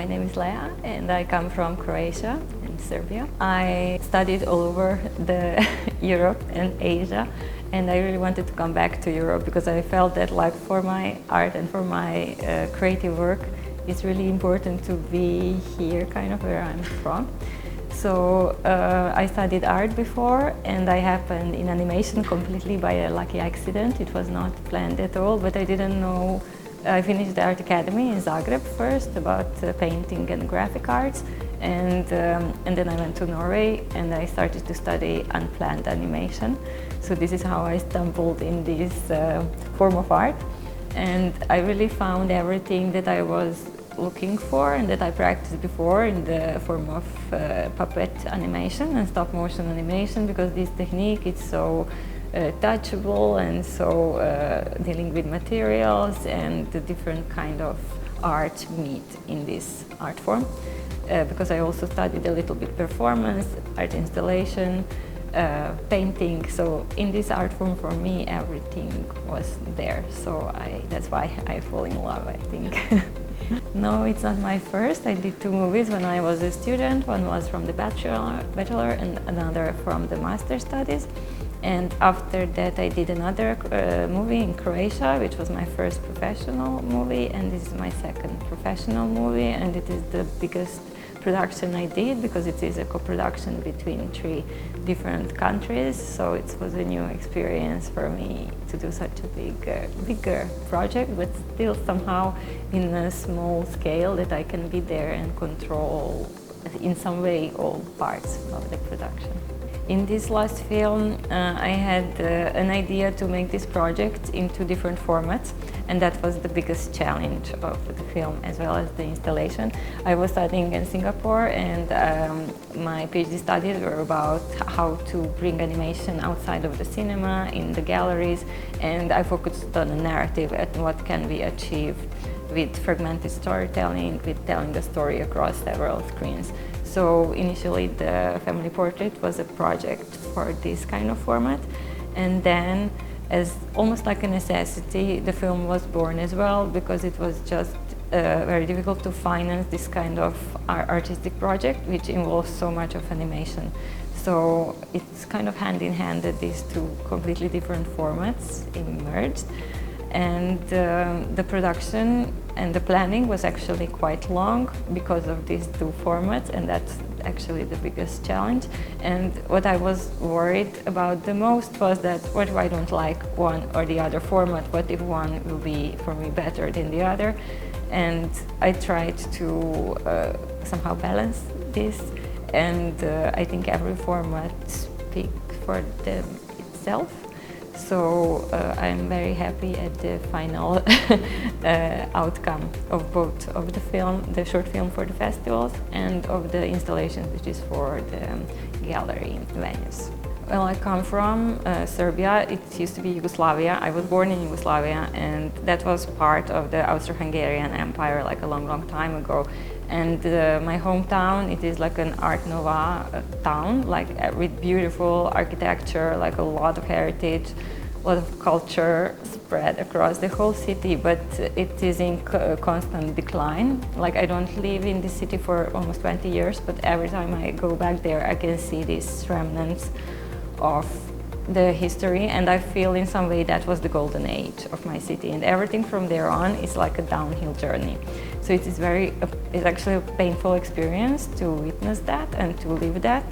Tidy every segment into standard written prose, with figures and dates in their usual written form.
name is Lea and I come from Croatia and Serbia. I studied all over Europe and Asia, and I really wanted to come back to Europe because I felt that, like, for my art and for my creative work, it's really important to be here, kind of where I'm from. So I studied art before, and I happened in animation completely by a lucky accident. It was not planned at all, but I didn't know. I finished the art academy in Zagreb first about painting and graphic arts, and then I went to Norway and I started to study unplanned animation. So this is how I stumbled in this form of art, and I really found everything that I was looking for and that I practiced before in the form of puppet animation and stop motion animation, because this technique is so touchable and so dealing with materials and the different kind of art meet in this art form. Because I also studied a little bit performance, art installation, painting. So in this art form, for me, everything was there. So that's why I fall in love, I think. No, it's not my first. I did 2 movies when I was a student. One was from the bachelor and another from the master studies. And after that I did another movie in Croatia, which was my first professional movie, and this is my second professional movie, and it is the biggest production I did because it is a co-production between 3 different countries. So it was a new experience for me to do such a bigger project, but still somehow in a small scale that I can be there and control in some way all parts of the production. In this last film, I had an idea to make this project into different formats, and that was the biggest challenge of the film as well as the installation. I was studying in Singapore, and my PhD studies were about how to bring animation outside of the cinema, in the galleries, and I focused on a narrative and what can be achieved with fragmented storytelling, with telling the story across several screens. So initially the family portrait was a project for this kind of format, and then as almost like a necessity, the film was born as well, because it was just very difficult to finance this kind of artistic project which involves so much of animation. So it's kind of hand in hand that these 2 completely different formats emerged. And the production and the planning was actually quite long because of these 2 formats, and that's actually the biggest challenge. And what I was worried about the most was that, what if I don't like one or the other format? What if one will be for me better than the other? And I tried to somehow balance this, and I think every format speaks for them itself. So I'm very happy at the final outcome of both of the film, the short film for the festivals, and of the installation, which is for the gallery venues. Well, I come from Serbia. It used to be Yugoslavia. I was born in Yugoslavia, and that was part of the Austro-Hungarian Empire, like a long time ago. And my hometown, it is like an Art Nouveau town, like with beautiful architecture, like a lot of heritage, a lot of culture spread across the whole city, but it is in constant decline. Like, I don't live in the city for almost 20 years, but every time I go back there, I can see these remnants of the history, and I feel in some way that was the golden age of my city, and everything from there on is like a downhill journey. So it is it's actually a painful experience to witness that and to live that.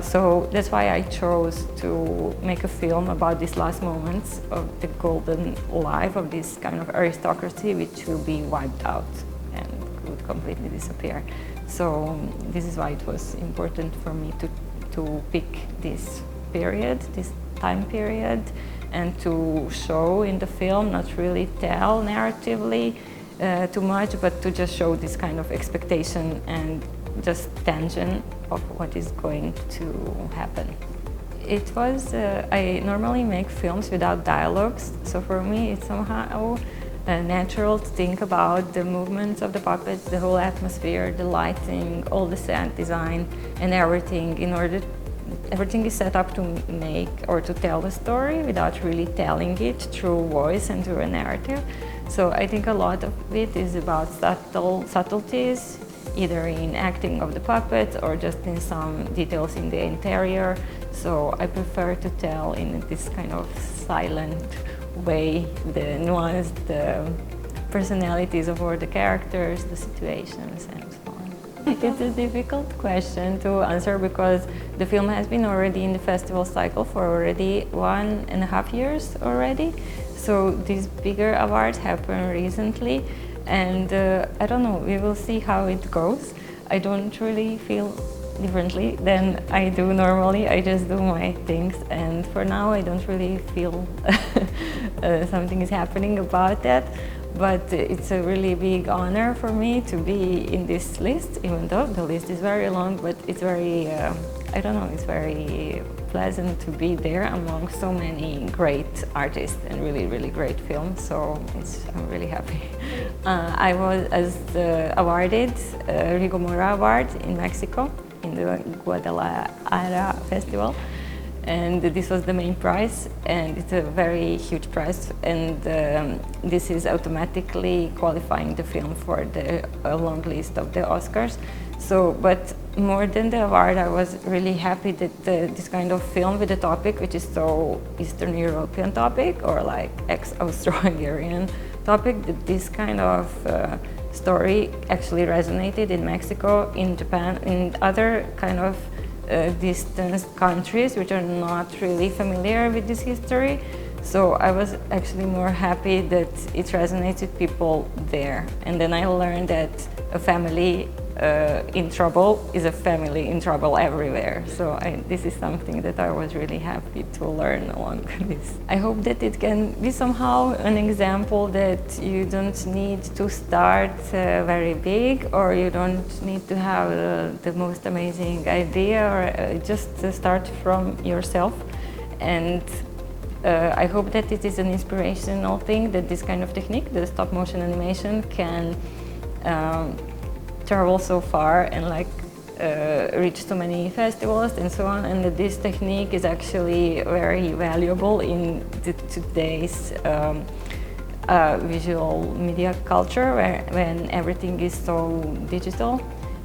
So that's why I chose to make a film about these last moments of the golden life of this kind of aristocracy, which will be wiped out and would completely disappear. So this is why it was important for me to pick this period, this time period, and to show in the film, not really tell narratively too much, but to just show this kind of expectation and just tension of what is going to happen. It was, I normally make films without dialogues, so for me it's somehow natural to think about the movements of the puppets, the whole atmosphere, the lighting, all the set design and everything, in order everything is set up to make or to tell a story without really telling it through voice and through a narrative. So I think a lot of it is about subtleties, either in acting of the puppet or just in some details in the interior. So I prefer to tell in this kind of silent way the nuance, the personalities of all the characters, the situations, and so on. It's a difficult question to answer because the film has been already in the festival cycle for already 1.5 years already. So these bigger awards happened recently, and I don't know, we will see how it goes. I don't really feel differently than I do normally. I just do my things, and for now I don't really feel something is happening about that. But it's a really big honor for me to be in this list, even though the list is very long, but it's very, I don't know, it's very pleasant to be there among so many great artists and really, really great films, so I'm really happy. I was awarded Rigo Mora Award in Mexico, in the Guadalajara Festival. And this was the main prize, and it's a very huge prize, and this is automatically qualifying the film for the long list of the Oscars. So, but more than the award, I was really happy that this kind of film with a topic which is so Eastern European topic or like ex-Austro-Hungarian topic, that this kind of story actually resonated in Mexico, in Japan, in other kind of distant countries which are not really familiar with this history. So I was actually more happy that it resonates with people there. And then I learned that a family in trouble is a family in trouble everywhere. So this is something that I was really happy to learn along this. I hope that it can be somehow an example that you don't need to start very big, or you don't need to have the most amazing idea, or just start from yourself. And I hope that it is an inspirational thing, that this kind of technique, the stop motion animation, can travel so far and reach so many festivals and so on, and that this technique is actually very valuable in today's visual media culture, when everything is so digital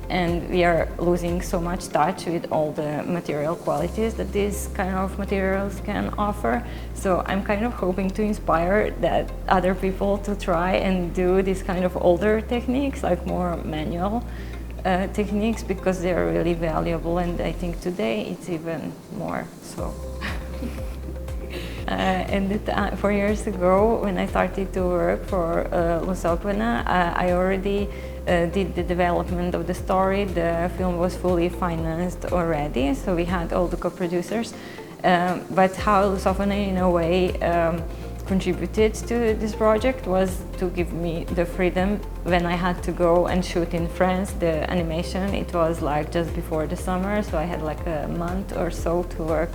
and we are losing so much touch with all the material qualities that these kind of materials can offer. So I'm kind of hoping to inspire that other people to try and do this kind of older techniques, like more manual techniques, because they are really valuable, and I think today it's even more so. And 4 years ago, when I started to work for ULusófona, I already did the development of the story. The film was fully financed already, so we had all the co-producers. But how ULusófona, in a way, contributed to this project was to give me the freedom when I had to go and shoot in France the animation. It was like just before the summer, so I had like a month or so to work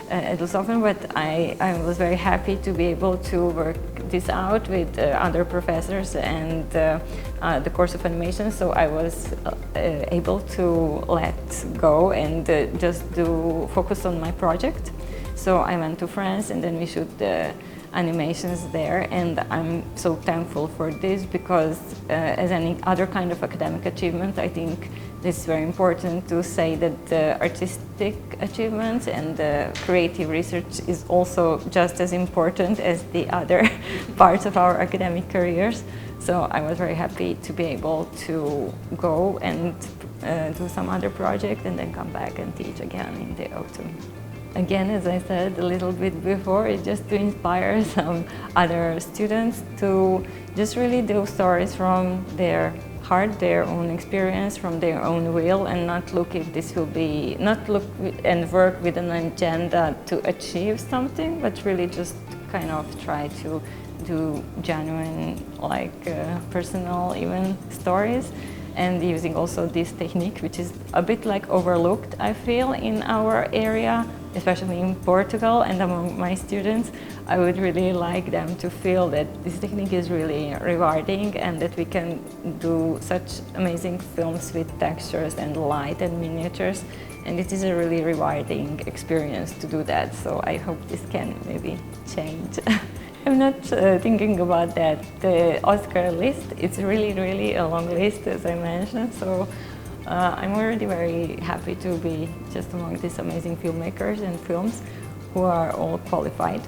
at ULusófona, but I was very happy to be able to work this out with other professors and the course of animation, so I was able to let go and just focus on my project. So I went to France and then we shoot the animations there, and I'm so thankful for this, because as any other kind of academic achievement, I think it's very important to say that the artistic achievements and the creative research is also just as important as the other parts of our academic careers. So I was very happy to be able to go and do some other project and then come back and teach again in the autumn. Again, as I said a little bit before, it's just to inspire some other students to just really do stories from their heart, their own experience, from their own will, and not look and work with an agenda to achieve something, but really just kind of try to do genuine, personal even stories. And using also this technique, which is a bit overlooked, I feel, in our area, especially in Portugal and among my students. I would really like them to feel that this technique is really rewarding, and that we can do such amazing films with textures and light and miniatures, And it is a really rewarding experience to do that, so I hope this can maybe change. I'm not thinking about that. The Oscar list, it's really a long list, as I mentioned, so I'm already very happy to be just among these amazing filmmakers and films who are all qualified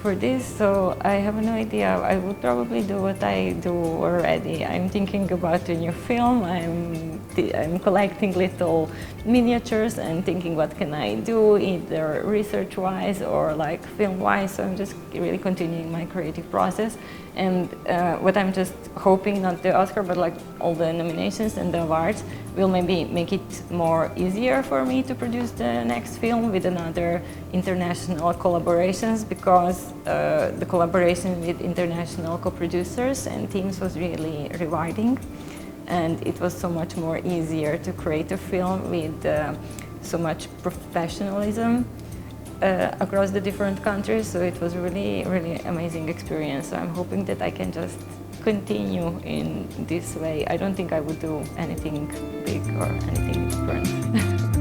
for this, so I have no idea. I would probably do what I do already. I'm thinking about a new film, I'm collecting little miniatures and thinking what can I do, either research-wise or like film-wise, so I'm just really continuing my creative process. And what I'm just hoping, not the Oscar, but like all the nominations and the awards will maybe make it more easier for me to produce the next film with another international collaborations, because the collaboration with international co-producers and teams was really rewarding, and it was so much more easier to create a film with so much professionalism across the different countries, so it was really amazing experience. So I'm hoping that I can just continue in this way. I don't think I would do anything big or anything different.